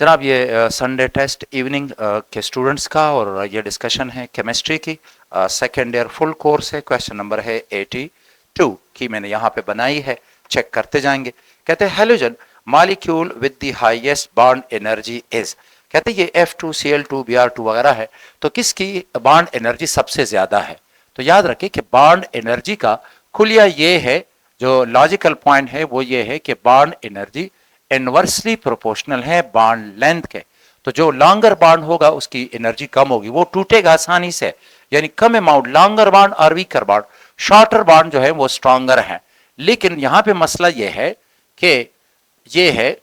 जनाब ये Sunday test evening के स्टूडेंट्स का और ये डिस्कशन है केमिस्ट्री की, सेकेंड ईयर फुल कोर्स है। क्वेश्चन नंबर है 82 की मैंने यहाँ पे बनाई है, चेक करते जाएंगे। कहते हैं halogen molecule with the highest bond energy is. कहते हैं ये F2Cl2 Br2 वगैरह है, तो किसकी बॉन्ड एनर्जी सबसे ज्यादा है। तो याद रखें कि बॉन्ड एनर्जी का खुलिया ये है, जो लॉजिकल पॉइंट है वो ये है कि बॉन्ड एनर्जी इनवर्सली प्रोपोर्शनल है बॉन्ड लेंथ के। तो जो लॉन्गर बॉन्ड होगा उसकी एनर्जी कम होगी, वो टूटेगा आसानी से, यानी कम अमाउंट लॉन्गर बॉन्ड और वीकर बॉन्ड। शॉर्टर बॉन्ड जो है वो स्ट्रॉन्गर है। लेकिन यहां पे मसला ये है कि ये है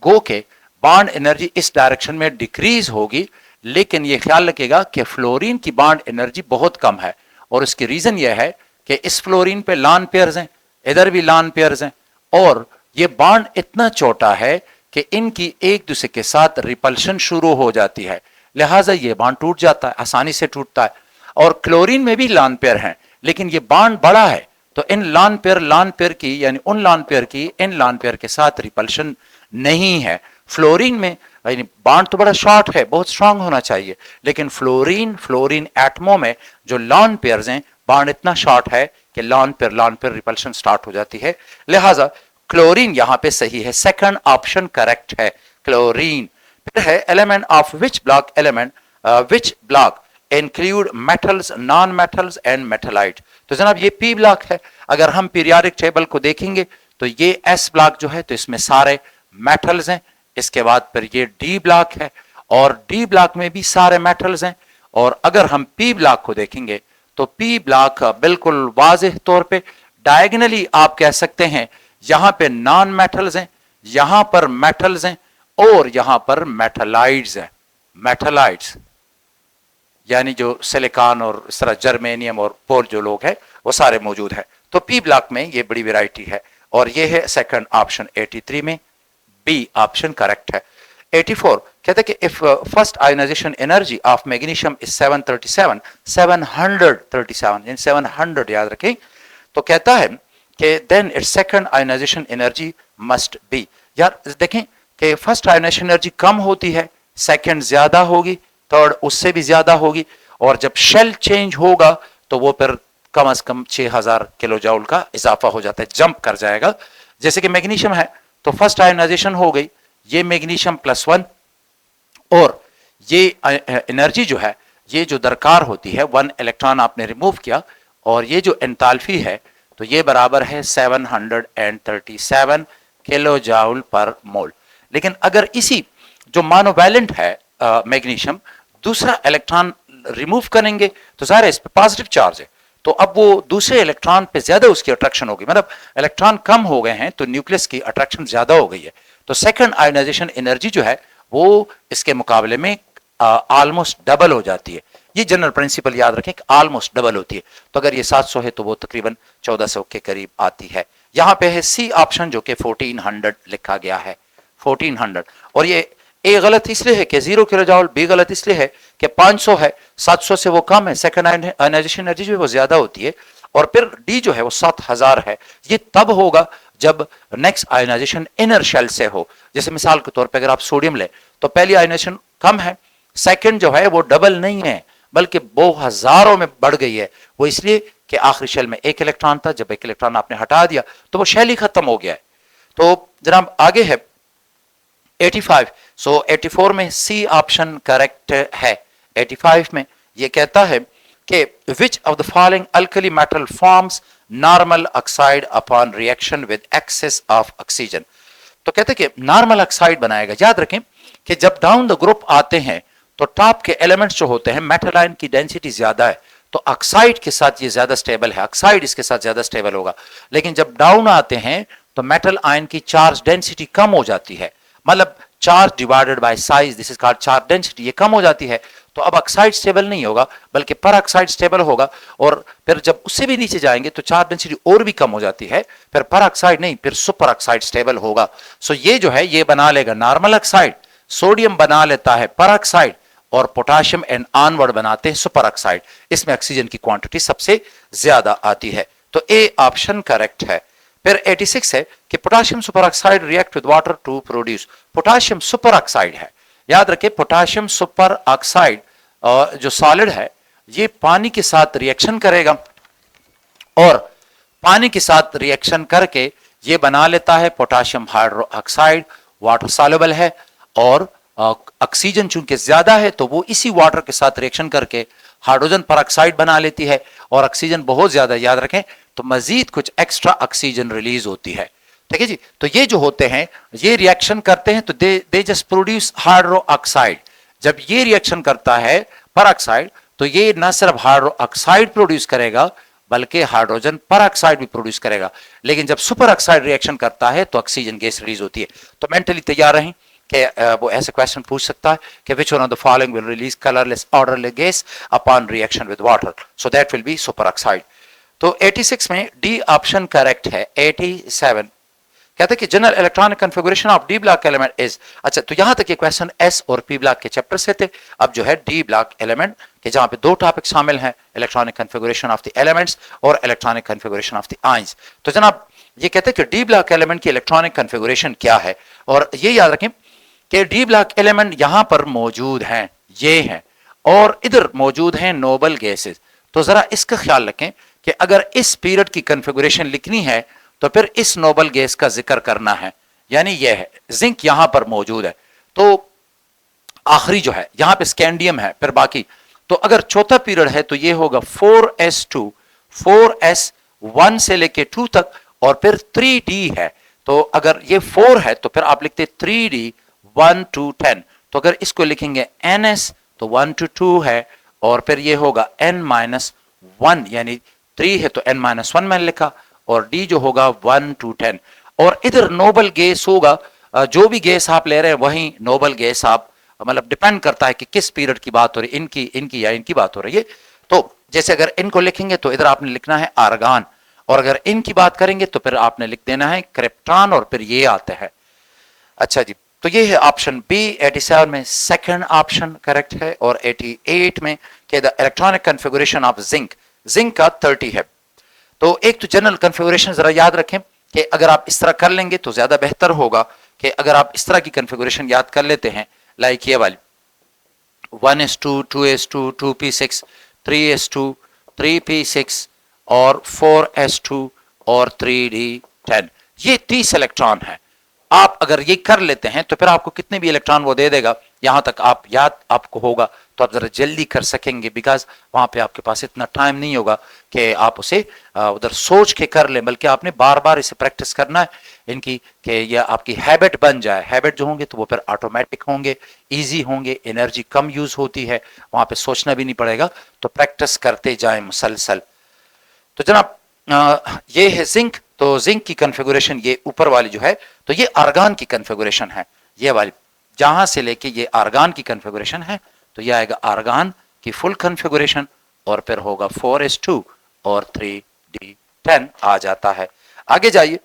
गो के बॉन्ड एनर्जी इस डायरेक्शन में डिक्रीज होगी, लेकिन ये ख्याल रखिएगा कि फ्लोरीन की बॉन्ड एनर्जी बहुत कम है। और इसकी रीजन ये है कि इस फ्लोरीन पे लॉन पेयर्स हैं, इधर भी लॉन पेयर्स हैं, और ये बॉन्ड इतना छोटा है कि इनकी एक दूसरे के साथ रिपल्शन शुरू हो जाती है, लिहाजा ये बॉन्ड टूट जाता है, आसानी से टूटता है। और क्लोरीन में भी लॉन पेयर हैं, लेकिन ये बॉन्ड बड़ा है, तो इन लॉन पेयर की यानी उन लॉन पेयर की इन लॉन पेयर के साथ रिपल्शन नहीं है। फ्लोरीन में यानी बॉन्ड तो बड़ा शॉर्ट है, बहुत स्ट्रांग होना चाहिए, लेकिन फ्लोरीन एटमों में जो लॉन पेयर्स हैं बॉन्ड इतना शॉर्ट है कि लॉन पेयर रिपल्शन स्टार्ट हो जाती है। लिहाजा क्लोरीन यहां पे सही है, सेकंड ऑप्शन करेक्ट है, क्लोरीन। फिर है element of which block include metals, non metals and मेटलाइट। तो जनाब ये पी ब्लॉक है। अगर हम पीरियोडिक टेबल को देखेंगे तो ये एस ब्लॉक जो है तो इसमें सारे मेटल्स हैं। इसके बाद फिर ये डी ब्लॉक है और डी ब्लॉक में भी सारे मेटल्स हैं। और अगर हम पी ब्लॉक को देखेंगे तो पी ब्लॉक बिल्कुल वाज़ेह तौर पे डायगोनली आप कह सकते हैं यहां पे नॉन मेटल्स हैं, यहां पर मेटल्स हैं और यहां पर मेटलाइड्स हैं। मेटलाइड्स यानी जो सिलिकॉन और इस तरह जर्मेनियम और पोर जो लोग हैं वो सारे मौजूद हैं। तो पी ब्लॉक में ये बड़ी वैरायटी है और ये है सेकंड ऑप्शन 83 में बी ऑप्शन करेक्ट है। 84 कहते हैं कि if first ionization energy of magnesium is 737 यानी 700 याद रखें, तो कहता है कि then it's second ionization energy must be. यार देखें कि फर्स्ट आयोनाइजेशन एनर्जी कम होती है, सेकंड ज्यादा होगी, थर्ड उससे भी ज्यादा होगी, और जब शेल चेंज होगा तो वो फिर कम से कम 6000 किलो जूल का इजाफा हो जाता है, जंप कर जाएगा। जैसे कि मैग्नीशियम है तो फर्स्ट आयोनाइजेशन हो गई, ये मैग्नीशियम +1, और ये एनर्जी जो है ये जो दरकार होती है 1 इलेक्ट्रॉन आपने रिमूव किया, और ये जो एंथैल्पी है तो ये बराबर है 737 किलो जूल पर मोल। लेकिन अगर इसी जो मोनोवैलेंट है मैग्नीशियम दूसरा इलेक्ट्रॉन रिमूव करेंगे तो ज़ाहिर है इस पे पॉजिटिव चार्ज है, तो अब वो दूसरे इलेक्ट्रॉन पे ज्यादा उसकी अट्रैक्शन होगी, मतलब इलेक्ट्रॉन कम हो गए हैं तो न्यूक्लियस की अट्रैक्शन ज्यादा हो गई है। तो सेकंड आयोनाइजेशन एनर्जी जो है वो इसके मुकाबले में ऑलमोस्ट डबल हो जाती है। ये जनरल प्रिंसिपल याद रखें कि ऑलमोस्ट डबल होती है। तो अगर ये 700 है तो वो तकरीबन 1400 के करीब आती है। यहां पे है सी ऑप्शन जो कि 1400 लिखा गया है, 1400। और ये ए गलत इसलिए है कि 0 किलो जूल, बी गलत इसलिए है कि 500 है, 700 से वो कम है, सेकंड आयोनाइजेशन एनर्जी जो है वो ज्यादा होती है। और फिर डी जो है वो 7000 है। ये तब होगा जब नेक्स्ट आयोनाइजेशन इनर शेल से हो। जैसे मिसाल के तौर पे अगर आप सोडियम ले तो पहली आयोनाइजेशन कम है, सेकंड जो है वो डबल नहीं है बल्कि वो हजारों में बढ़ गई है। वो इसलिए कि आखिरी शेल में 1 इलेक्ट्रॉन था, जब 1 इलेक्ट्रॉन आपने हटा दिया तो वो शेल ही खत्म हो गया है। तो जनाब आगे है 85। सो 84 में सी ऑप्शन करेक्ट है। 85 में ये कहता है कि which of the following alkali metal forms normal oxide upon reaction with excess of oxygen. तो कहते हैं कि नॉर्मल ऑक्साइड बनाएगा। याद रखें कि जब डाउन द ग्रुप आते हैं तो टॉप के एलिमेंट्स जो होते हैं मेटल आयन की डेंसिटी ज्यादा है, तो ऑक्साइड के साथ ये ज्यादा स्टेबल है, ऑक्साइड इसके साथ ज्यादा स्टेबल होगा। लेकिन जब डाउन आते हैं तो मेटल आयन की चार्ज डेंसिटी कम हो जाती है, मतलब charge divided by size, this is called charge density, ये कम हो जाती है। तो अब ऑक्साइड स्टेबल नहीं होगा बल्कि पर ऑक्साइड स्टेबल होगा, और फिर जब उससे भी नीचे जाएंगे तो चार्ज डेंसिटी और भी कम हो जाती है, फिर पर ऑक्साइड नहीं फिर सुपर ऑक्साइड स्टेबल होगा। सो ये जो है ये बना लेगा नॉर्मल ऑक्साइड, सोडियम बना लेता है पर ऑक्साइड, और पोटाशियम एंड ऑनवर्ड बनाते हैं सुपर ऑक्साइड। इसमें ऑक्सीजन की क्वांटिटी सबसे ज्यादा आती है। तो ए ऑप्शन करेक्ट है। फिर 86 है कि potassium super oxide react with water to produce, potassium super oxide है, याद रखें पोटाशियम सुपर ऑक्साइड जो सॉलिड है ये पानी के साथ रिएक्शन करेगा और पानी के साथ रिएक्शन करके ये बना लेता है पोटाशियम हाइड्रोक्साइड, वाटर सॉल्युबल है और ऑक्सीजन चूंकि ज्यादा है तो वो इसी वाटर के साथ रिएक्शन करके हाइड्रोजन परऑक्साइड बना लेती है और ऑक्सीजन बहुत ज्यादा, याद रखें, तो मजीद कुछ एक्स्ट्रा ऑक्सीजन रिलीज होती है। ठीक है जी, तो ये जो होते हैं ये रिएक्शन करते हैं तो दे जस्ट प्रोड्यूस हाइड्रोक्साइड। जब ये रिएक्शन करता है परऑक्साइड तो ये न सिर्फ हाइड्रोक्साइड प्रोड्यूस करेगा बल्कि हाइड्रोजन परऑक्साइड भी प्रोड्यूस करेगा। लेकिन जब सुपर ऑक्साइड रिएक्शन करता है तो ऑक्सीजन गैस रिलीज होती है। तो मेंटली तैयार रहें कि वो ऐसे क्वेश्चन पूछ सकता है कि which one of the following will release colourless odourless gas upon reaction with water, so that will be super oxide. तो 86 में डी ऑप्शन करेक्ट है। 87 कहते हैं कि general electronic configuration of D block element is, अच्छा तो यहां तक ये क्वेश्चन एस और पी ब्लॉक के चैप्टर से थे। अब जो है डी ब्लॉक एलिमेंट के जहां पे दो टॉपिक शामिल हैं, electronic configuration of the elements और electronic configuration of the ions. तो जनाब ये कहते हैं कि डी ब्लॉक एलिमेंट की इलेक्ट्रॉनिक कॉन्फ़िगरेशन क्या है, और ये याद रखें कि डी ब्लॉक एलिमेंट यहां पर मौजूद हैं, ये हैं, और इधर मौजूद हैं नोबल गैसेस। तो जरा इसका ख्याल रखें कि अगर इस पीरियड की कॉन्फ़िगरेशन लिखनी है तो फिर इस नोबल गैस का जिक्र करना है, यानी यह है जिंक यहां पर मौजूद है, तो आखिरी जो है यहां पे स्कैंडियम है, फिर बाकी। तो अगर चौथा पीरियड है तो ये होगा 4s2, 4s1 से लेके 2 तक, और फिर 3d है। तो अगर ये 4 है तो फिर आप लिखते 3d 1 to 10। तो अगर इसको लिखेंगे ns तो 1 to 2 है, और फिर ये होगा n-1, यानी 3 है तो n-1 मैंने लिखा, और d जो होगा 1 to 10। और इधर नोबल गैस होगा, जो भी गैस आप ले रहे हैं वही नोबल गैस आप, मतलब डिपेंड करता है कि किस पीरियड की बात हो रही है, इनकी या इनकी बात हो रही है। तो जैसे अगर इनको लिखेंगे तो इधर आपने लिखना है आर्गान, और अगर इनकी बात करेंगे तो फिर आपने लिख देना है क्रिप्टॉन, और फिर ये आता है। अच्छा जी, तो ये है ऑप्शन बी। 87 में सेकंड ऑप्शन करेक्ट है, और 88 में कि the electronic configuration of zinc, zinc का 30 है। तो एक तो जनरल कॉन्फ़िगरेशन जरा याद रखें कि अगर आप इस तरह कर लेंगे तो ज्यादा बेहतर होगा कि अगर आप इस तरह की कॉन्फ़िगरेशन याद कर लेते हैं, लाइक ये वाली 1s2, 2s2, 2p6, 3s2, 3p6 और 4s2 और 3d10, ये 30 इलेक्ट्रॉन है। आप अगर ये कर लेते हैं तो फिर आपको कितने भी इलेक्ट्रॉन वो दे देगा, यहां तक आप याद आपको होगा तो आप जरा जल्दी कर सकेंगे, बिकॉज वहां पे आपके पास इतना टाइम नहीं होगा कि आप उसे उधर सोच के कर लें, बल्कि आपने बार बार इसे प्रैक्टिस करना है इनकी, कि ये आपकी हैबिट बन जाए। हैबिट जो होंगे तो वो फिर ऑटोमेटिक होंगे, इजी होंगे, एनर्जी कम यूज होती है, वहां पे सोचना भी नहीं पड़ेगा। तो प्रैक्टिस करते जाएं मुसलसल। तो जनाब ये है जिंक। तो जिंक की कॉन्फ़िगरेशन ये ऊपर वाली जो है, तो ये आर्गान की कॉन्फ़िगरेशन है, ये वाली जहां से लेके ये आर्गान की कॉन्फ़िगरेशन है। तो ये आएगा आर्गान की फुल कॉन्फ़िगरेशन, और फिर होगा 4s2 और 3d10 आ जाता है। आगे जाइए,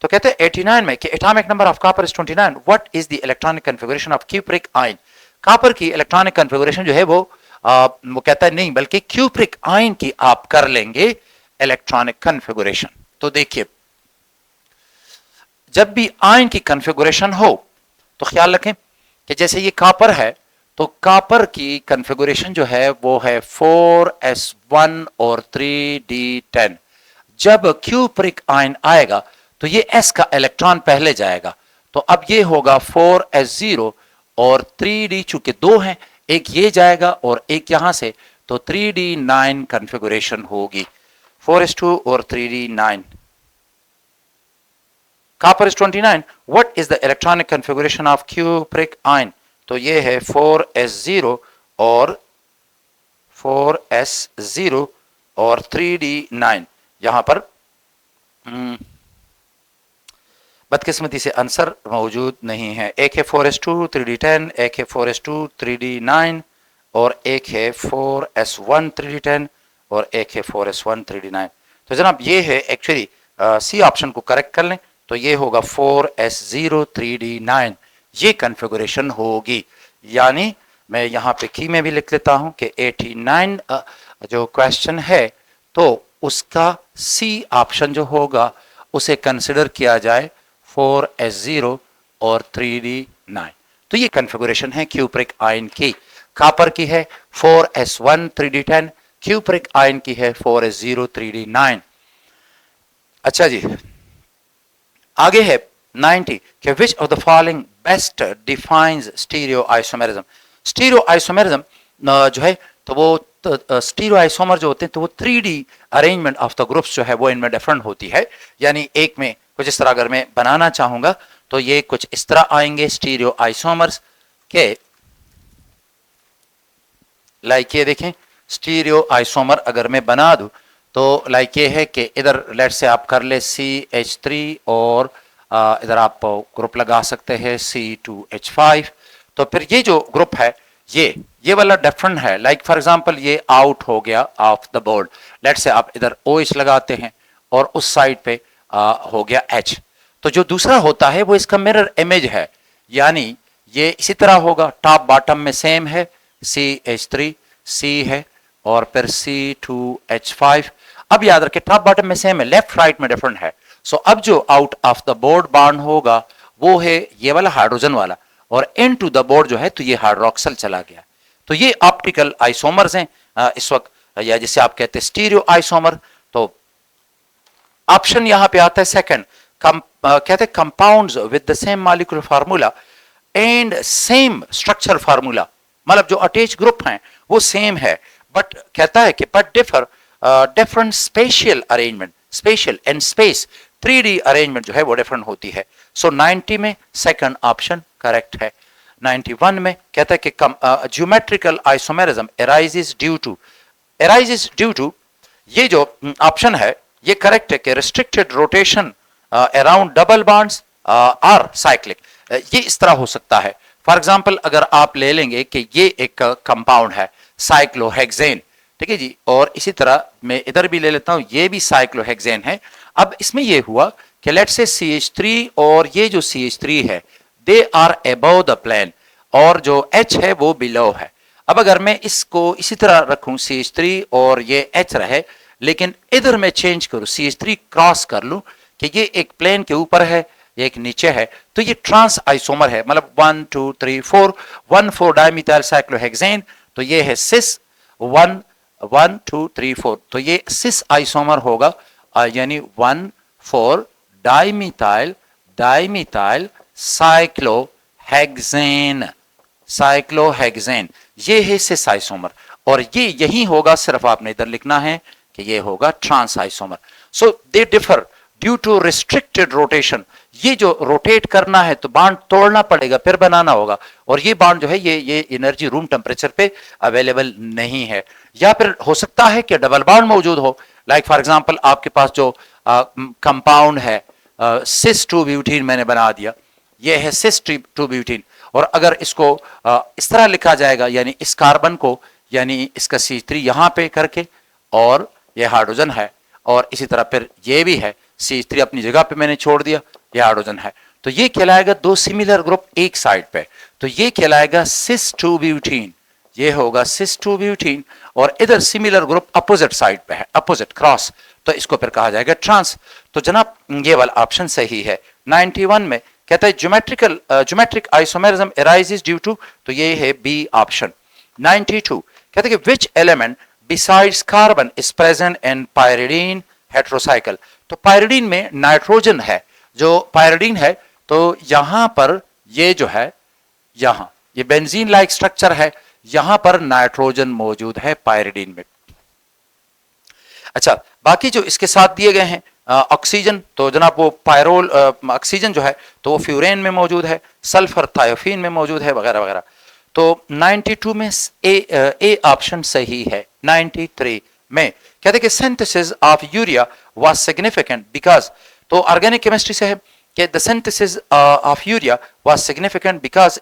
तो कहते हैं 89 में कि atomic number of copper is 29, what is the electronic configuration of cupric ion. Copper की इलेक्ट्रॉनिक कॉन्फ़िगरेशन जो है वो कहता है नहीं, बल्कि क्यूप्रिक आयन की आप कर लेंगे इलेक्ट्रॉनिक कॉन्फ़िगरेशन। तो देखिए, जब भी आयन की कॉन्फ़िगरेशन हो तो ख्याल रखें कि जैसे ये कॉपर है, तो कॉपर की कॉन्फ़िगरेशन जो है वो है 4s1 और 3d10। जब क्यूप्रिक आयन आएगा तो ये s का इलेक्ट्रॉन पहले जाएगा, तो अब ये होगा 4s0 और 3d, चूंकि दो हैं, एक ये जाएगा और एक यहां से, तो 3d9 कॉन्फ़िगरेशन होगी, 4s2 और 3d9। Copper is 29. What is the electronic configuration of cupric ion? तो ये है 4s0 और 4s0 और 3d9। यहां पर बदकिस्मती से आंसर मौजूद नहीं है। एक है 4s2 3d10, एक है 4s2 3d9, और एक है 4s1 3d10, और एक है 4s1 3d9। तो जनाब ये है एक्चुअली सी ऑप्शन को करेक्ट कर लें तो ये होगा 4s0 3d9, ये कॉन्फ़िगरेशन होगी। यानी मैं यहाँ पे की में भी लिख लेता हूं कि 89 जो क्वेश्चन है तो उसका सी ऑप्शन जो होगा उसे कंसिडर किया जाए 4s0 और 3d9। तो ये कॉन्फ़िगरेशन है क्यूप्रिक आयन की। कॉपर की है 4s1 3d10, क्यूप्रिक आयन की है 4s0 3d9। अच्छा जी, आगे है 90 कि which of the following best defines stereo isomerism. Stereo isomerism जो है तो वो स्टीरियो आइसोमर जो होते हैं तो वो 3D arrangement of the groups जो है वो इनमें डिफरेंट होती है। यानी एक में कुछ इस तरह अगर मैं बनाना चाहूंगा तो ये कुछ इस तरह आएंगे स्टीरियो आइसोमर्स के, लाइक ये देखें स्टीरियो आइसोमर अगर मैं बना दूं तो लाइक ये है कि इधर लेट से आप कर ले CH3 और इधर आप ग्रुप लगा सकते हैं C2H5। तो फिर ये जो ग्रुप है ये वाला डिफरेंट है। लाइक फॉर एग्जांपल ये आउट हो गया ऑफ द बोर्ड, लेट से आप इधर OH लगाते हैं और उस साइड पे हो गया H। तो जो दूसरा होता है वो इसका मिरर इमेज है, यानी ये इसी तरह होगा, टॉप बॉटम में सेम है, CH3 C है और फिर C2H5। अब याद रखें टॉप बॉटम में सेम है, लेफ्ट राइट में डिफरेंट है। सो अब जो out of the board bond होगा वो है ये वाला हाइड्रोजन वाला, और इनटू द बोर्ड जो है तो ये हाइड्रोक्सिल चला गया। तो ये ऑप्टिकल आइसोमर्स हैं इस वक्त, या जिसे आप कहते हैं स्टीरियो आइसोमर। तो ऑप्शन यहां पे आता है सेकंड, कहते हैं compounds with the same molecular formula and same structure formula, मतलब जो अटैच ग्रुप हैं वो सेम है, बट कहता है कि but differ different spatial arrangement, spatial and space 3D arrangement जो है वो डिफरेंट होती है। सो 90 में सेकंड ऑप्शन करेक्ट है। 91 में कहता है कि geometrical isomerism arises due to, ये जो ऑप्शन है ये करेक्ट है कि restricted rotation around double bonds are cyclic. ये इस तरह हो सकता है, फॉर एग्जांपल अगर आप ले लेंगे कि ये एक कंपाउंड है साइक्लोहेक्सेन, ठीक है जी, और इसी तरह मैं इधर भी ले लेता हूं, ये भी साइक्लोहेक्सेन है। अब इसमें ये हुआ कि लेट्स से CH3 और ये जो CH3 है they are above the plane और जो H है वो बिलो है। अब अगर मैं इसको इसी तरह रखूं CH3 और ये H रहे, लेकिन इधर मैं चेंज करूं CH3 क्रॉस कर लूं कि ये एक प्लेन के ऊपर है ये एक नीचे है, तो ये ट्रांस आइसोमर है, मतलब 1 2 3 4 1 4 डाइमिथाइल साइक्लोहेक्सेन। तो ये है सिस 1 1 2 3 4, तो ये सिस आइसोमर होगा, यानी 1 4 डाइमिथाइल साइक्लोहेक्सेन, ये है सिस आइसोमर, और ये यही होगा, सिर्फ आपने इधर लिखना है कि ये होगा trans isomer. So they differ due to restricted rotation, ये जो रोटेट करना है तो बांड तोड़ना पड़ेगा फिर बनाना होगा, और ये बांड जो है ये एनर्जी रूम टेम्परेचर पे अवेलेबल नहीं है। या फिर हो सकता है कि डबल बांड मौजूद हो, लाइक फॉर एग्जांपल आपके पास जो कंपाउंड है सिस 2 ब्यूटीन मैंने बना दिया, ये है सिस 2 ब्यूटीन, और अगर इसको इस तरह लिखा जाएगा, यानी इस कार्बन को, यानी इसका C3 यहां पे करके, और ये हाइड्रोजन है, और इसी तरह फिर ये भी है C3 अपनी जगह पे मैंने छोड़ दिया, ये हाइड्रोजन है, तो ये कहलाएगा दो सिमिलर ग्रुप एक साइड पे, तो ये कहलाएगा सिस 2 ब्यूटीन, ये होगा सिस 2 ब्यूटीन, और इधर सिमिलर ग्रुप अपोजिट साइड पे है, अपोजिट क्रॉस, तो इसको फिर कहा जाएगा ट्रांस। तो जनाब ये वाला ऑप्शन सही है। 91 में कहता है geometric isomerism arises due to, तो ये है बी ऑप्शन। 92 कहते हैं कि which element besides carbon is present in pyridine heterocycle. तो पायरिडीन में नाइट्रोजन है, जो पायरिडीन है तो यहां पर ये जो है, यहां ये बेंजीन लाइक स्ट्रक्चर है, यहां पर नाइट्रोजन मौजूद है पायरिडीन में। अच्छा, बाकी जो इसके साथ दिए गए हैं ऑक्सीजन, तो जनाब वो पायरोल ऑक्सीजन जो है तो वो फ्यूरेन में मौजूद है, सल्फर थायोफीन में मौजूद है, वगैरह वगैरह। तो 92 में ए ऑप्शन सही है। 93 में कहते हैं कि synthesis of urea was significant because, तो ऑर्गेनिक केमिस्ट्री से है कि the synthesis of urea was significant because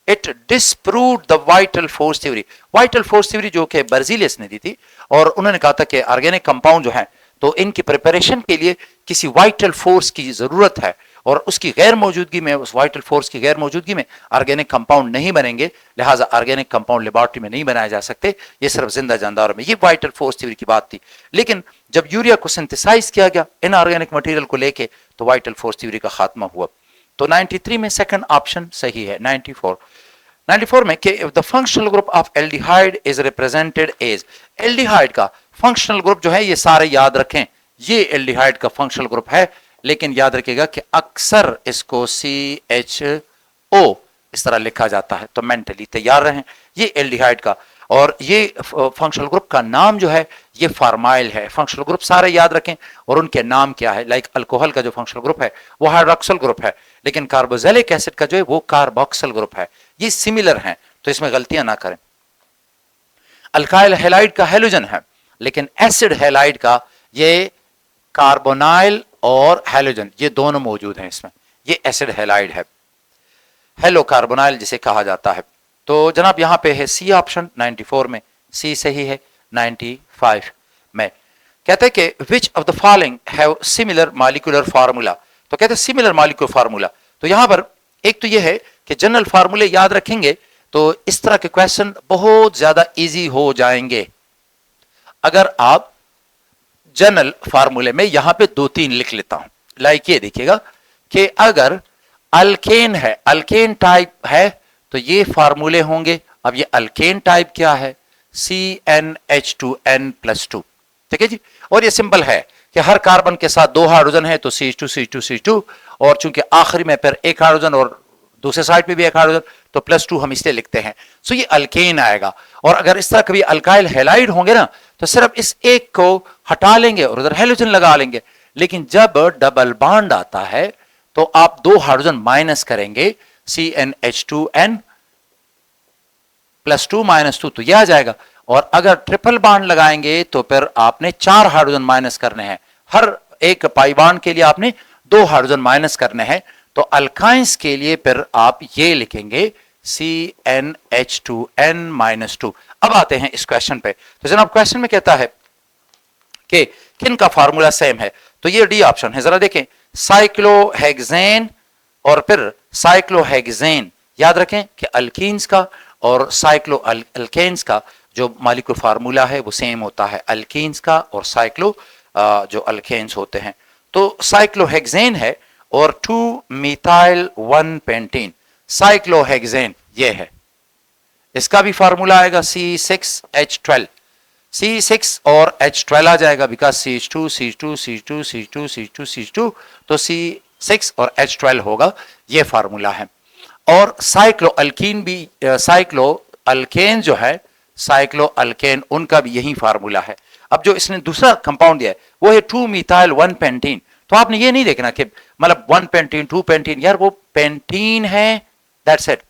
it disproved the vital force theory. Vital force theory जो कि बर्जीलियस ने दी थी, और उन्होंने कहा था कि ऑर्गेनिक कंपाउंड जो है तो इनकी प्रिपरेशन के लिए किसी वाइटल फोर्स की जरूरत है, और उसकी गैर मौजूदगी में, उस वाइटल फोर्स की गैर मौजूदगी में ऑर्गेनिक कंपाउंड नहीं बनेंगे, लिहाजा ऑर्गेनिक कंपाउंड लेबोरेटरी में नहीं बनाए जा सकते, ये सिर्फ जिंदा जानदारों में। ये वाइटल फोर्स थ्योरी की बात थी। लेकिन जब यूरिया को सिंथेसाइज किया गया इनऑर्गेनिक मटेरियल को लेके, तो वाइटल फोर्स थ्योरी का खात्मा हुआ। तो 93 में सेकंड ऑप्शन सही है। 94 में कि the functional group of aldehyde is represented as, aldehyde का फंक्शनल ग्रुप जो है, ये सारे याद रखें, ये एल्डिहाइड का फंक्शनल ग्रुप है, लेकिन याद रखिएगा कि अक्सर इसको CHO इस तरह लिखा जाता है, तो मेंटली तैयार रहें। ये एल्डिहाइड का, और ये फंक्शनल ग्रुप का नाम जो है ये फार्माइल है। फंक्शनल ग्रुप सारे याद रखें और उनके नाम क्या है। लाइक अल्कोहल का जो फंक्शनल ग्रुप है वो हाइड्रोक्सिल ग्रुप है, लेकिन कार्बोक्सिलिक एसिड का जो है वो कार्बोक्सिल ग्रुप है। ये सिमिलर हैं, तो इसमें गलतियां ना करें। अल्काइल हैलाइड का हेलोजन है, लेकिन एसिड हैलाइड का ये कार्बोनाइल और हैलोजन ये दोनों मौजूद हैं इसमें, ये एसिड हैलाइड है, हेलो कार्बोनाइल जिसे कहा जाता है। तो जनाब यहां पे है सी ऑप्शन, 94 में सी सही है। 95 में कहते हैं कि which of the following have similar molecular formula, तो कहते हैं सिमिलर मॉलिक्यूलर फार्मूला। तो यहां पर एक तो यह है कि जनरल फार्मूले याद रखेंगे तो इस तरह के क्वेश्चन बहुत ज्यादा इजी हो जाएंगे। अगर आप जनरल फार्मूले में यहां पे 2-3 लिख लेता हूं, लाइक ये देखिएगा कि अगर अल्केन है, अल्केन टाइप है, तो ये फार्मूले होंगे। अब ये अल्केन टाइप क्या है, CnH2n+2, ठीक है जी। और ये सिंपल है कि हर कार्बन के साथ 2 हाइड्रोजन है, तो CH2 और चूंकि आखिरी में फिर एक हाइड्रोजन और दूसरे साइड पे भी एक हाइड्रोजन, तो +2 हम इसलिए लिखते हैं। सो ये अल्केन आएगा। और अगर इस तरह कभी अल्काइल हैलाइड होंगे ना, तो सिर्फ इस एक को हटा लेंगे और उधर हैलोजन लगा लेंगे। लेकिन जब डबल बॉन्ड आता है तो आप 2 हाइड्रोजन माइनस करेंगे, CnH2n+2 तो यह आ जाएगा। और अगर ट्रिपल बॉन्ड लगाएंगे तो फिर आपने 4 हाइड्रोजन माइनस करने हैं, हर एक पाई बॉन्ड के लिए आपने 2 हाइड्रोजन माइनस करने हैं। तो अल्काइंस के लिए फिर आप ये लिखेंगे CnH2n-2। अब आते हैं इस क्वेश्चन पे। तो जनाब क्वेश्चन में कहता है कि किन का फार्मूला सेम है, तो ये डी ऑप्शन है। जरा देखें, साइक्लोहेक्सेन और फिर साइक्लोहेक्सेन, याद रखें कि अल्कीन्स का और साइक्लो अल्केन्स का जो मॉलिक्यूलर फार्मूला है वो सेम होता है, अल्कीन्स का और साइक्लो जो अल्केन्स होते हैं। तो साइक्लोहेक्सेन है और 2-methyl-1-pentene, साइक्लोहेक्सेन ये है, इसका भी फार्मूला आएगा C6H12, C6 और H12 आ जाएगा, because CH2 CH2 CH2 CH2 CH2 CH2, तो C6 और H12 होगा, ये फार्मूला है। और साइक्लो अल्कीन भी, साइक्लो अल्केन जो है, साइक्लो अल्केन उनका भी यही फार्मूला है। अब जो इसने दूसरा कंपाउंड दिया है वो है 2-methyl-1-pentene। तो आपने ये नहीं देखना कि मतलब 1 पेंटीन 2 पेंटीन, यार वो पेंटीन है, दैट्स इट।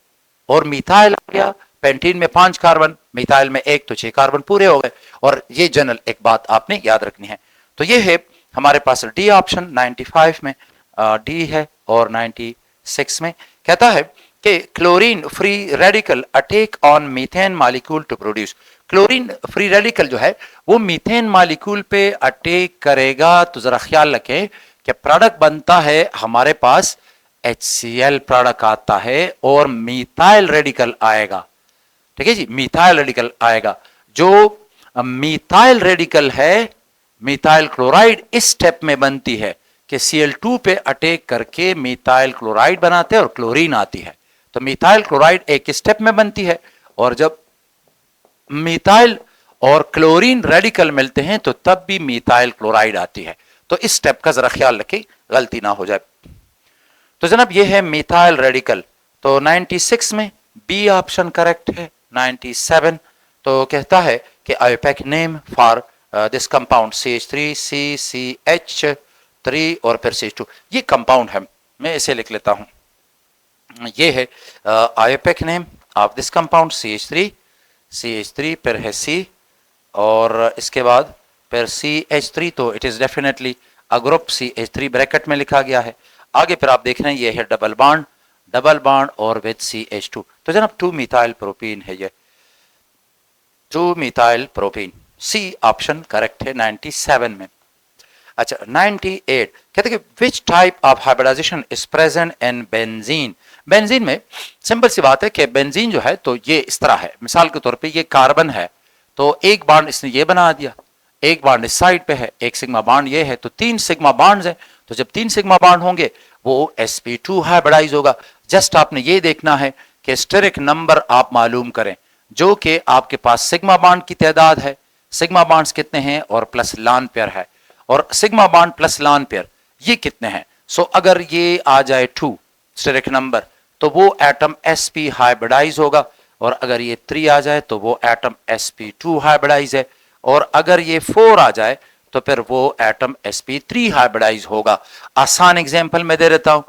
और मिथाइल आ गया, पेंटीन में 5 कार्बन, मिथाइल में 1, तो 6 कार्बन पूरे हो गए। और ये जनरल एक बात आपने याद रखनी है। तो ये है हमारे पास डी ऑप्शन, 95 में डी है। और 96 में कहता है कि chlorine free radical attack on methane molecule to produce, chlorine free radical जो है वो मीथेन मॉलिक्यूल पे अटैक करेगा। तो जरा ख्याल रखें कि प्रोडक्ट बनता है हमारे पास HCl प्रोडक्ट आता है और मिथाइल रेडिकल आएगा, ठीक है जी, मिथाइल रेडिकल आएगा। जो मिथाइल रेडिकल है, मिथाइल क्लोराइड इस स्टेप में बनती है कि Cl2 पे अटैक करके मिथाइल क्लोराइड बनाते हैं और क्लोरीन आती है। तो मिथाइल क्लोराइड एक स्टेप में बनती है, और जब मिथाइल और क्लोरीन रेडिकल मिलते हैं तो तब भी मिथाइल क्लोराइड आती है। तो इस स्टेप का जरा ख्याल रखें, गलती ना हो जाए। तो जनाब ये है मिथाइल रेडिकल। तो 96 में बी ऑप्शन करेक्ट है। 97 तो कहता है कि IUPAC name for this compound CH3 CCH3 और फिर CH2, ये कंपाउंड है, मैं इसे लिख लेता हूं। ये है IUPAC name of this compound CH3 फिर है C और इसके बाद फिर CH3, तो it is definitely a group CH3 bracket में लिखा गया है। आगे फिर आप देख रहे हैं ये है डबल बॉन्ड और विद CH2। तो जनाब 2-methyl प्रोपीन है, ये 2-methyl propene, C option correct है 97 में। अच्छा 98 कहते हैं कि which type of hybridization is present in benzene. Benzene में सिंपल सी बात है कि बेंजीन जो है तो ये इस तरह है, मिसाल के तौर पे ये कार्बन है तो एक बॉन्ड इसने ये बना दिया, एक बॉन्ड इस साइड पे है, एक सिग्मा बॉन्ड ये है, तो 3 सिग्मा बॉन्ड्स हैं। तो जब 3 सिग्मा बॉन्ड होंगे वो sp2 हाइब्रिडाइज होगा। जस्ट आपने ये देखना है कि स्टेरिक नंबर आप मालूम करें जो कि आपके पास सिग्मा बॉन्ड की तादाद है, सिग्मा बॉन्ड्स कितने हैं और प्लस लॉन पेयर है, और sigma bond plus lone pair ये कितने हैं। सो अगर ये आ जाए 2 स्टेरिक नंबर तो वो एटम sp हाइब्रिडाइज होगा, और अगर ये 3 आ जाए तो वो एटम sp2 हाइब्रिडाइज है, और अगर ये 4 आ जाए तो फिर वो एटम sp3 हाइब्रिडाइज होगा। आसान एग्जांपल मैं दे देता हूं,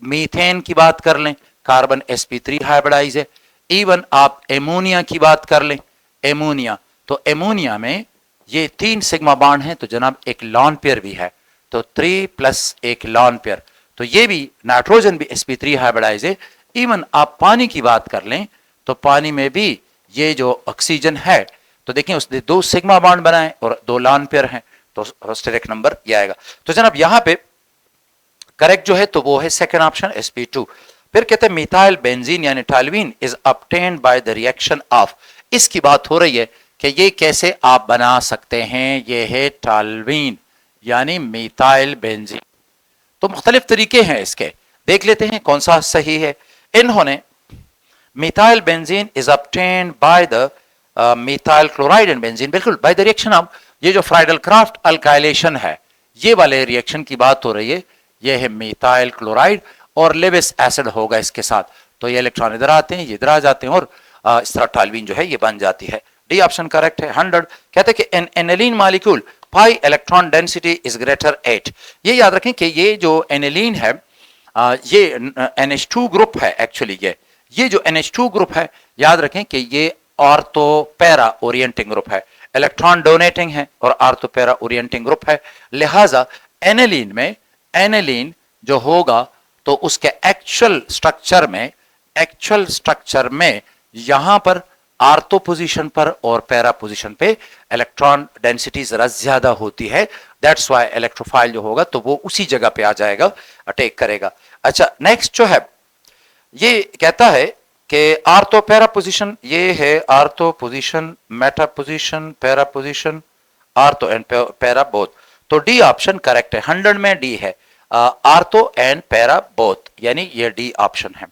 मीथेन की बात कर लें, कार्बन sp3 हाइब्रिडाइज है। इवन आप एमोनिया की बात कर लें, एमोनिया, तो एमोनिया में ये 3 सिग्मा बॉन्ड हैं तो जनाब एक लॉन पेयर भी है, तो 3 प्लस एक लॉन पेयर, तो ये भी नाइट्रोजन भी sp3 हाइब्रिडाइज है। इवन आप पानी की बात कर लें तो पानी में भी ये जो ऑक्सीजन है तो देखें उसने 2 सिग्मा बॉन्ड बनाए और 2 लॉन पेयर हैं, तो स्टेरिक नंबर ये आएगा। तो जनाब यहां पे करेक्ट जो है तो वो है सेकंड ऑप्शन sp2। फिर कहते हैं मिथाइल बेंजीन यानी toluene is obtained by the reaction of, इसकी बात हो रही है कि ये कैसे आप बना सकते हैं, ये है टॉल्यूइन यानी मिथाइल बेंजीन। तो मुख्तलिफ तरीके हैं इसके, देख लेते हैं कौन सा सही है। इन्होंने methyl benzene is obtained by the methyl chloride and benzene, बिल्कुल बाय द रिएक्शन ऑफ, ये जो फ्राइडल क्राफ्ट अल्काइलेशन है ये वाले रिएक्शन की बात हो रही है, ये है मिथाइल क्लोराइड और लेविस एसिड होगा इसके साथ, तो ये इलेक्ट्रॉन इधर आते हैं, ये इधर आ जाते हैं और इस तरह टॉल्यूइन जो है ये बन जाती है। डी ऑप्शन करेक्ट है 100। कहते हैं कि in aniline molecule pi electron density is greater 8। ये याद रखें कि ये जो एनिलीन है ये NH2 ग्रुप है एक्चुअली, ये जो NH2 ग्रुप है याद रखें कि ये ऑर्थो पैरा ओरिएंटिंग ग्रुप है, इलेक्ट्रॉन डोनेटिंग है और ऑर्थो पैरा ओरिएंटिंग ग्रुप है। लिहाजा एनिलीन में एनिलीन जो होगा तो उसके एक्चुअल स्ट्रक्चर में यहां पर आर्थो पोजीशन पर और पैरा पोजीशन पे इलेक्ट्रॉन डेंसिटी जरा ज्यादा होती है, दैट्स व्हाई इलेक्ट्रोफाइल जो होगा तो वो उसी जगह पे आ जाएगा, अटैक करेगा। अच्छा नेक्स्ट जो है ये कहता है कि आर्थो पैरा पोजीशन, ये है ortho position, Meta position, para position, ortho and para both, तो डी ऑप्शन करेक्ट है। 100 में डी है, आर्थो एंड पैरा बोथ, यानी ये डी ऑप्शन है।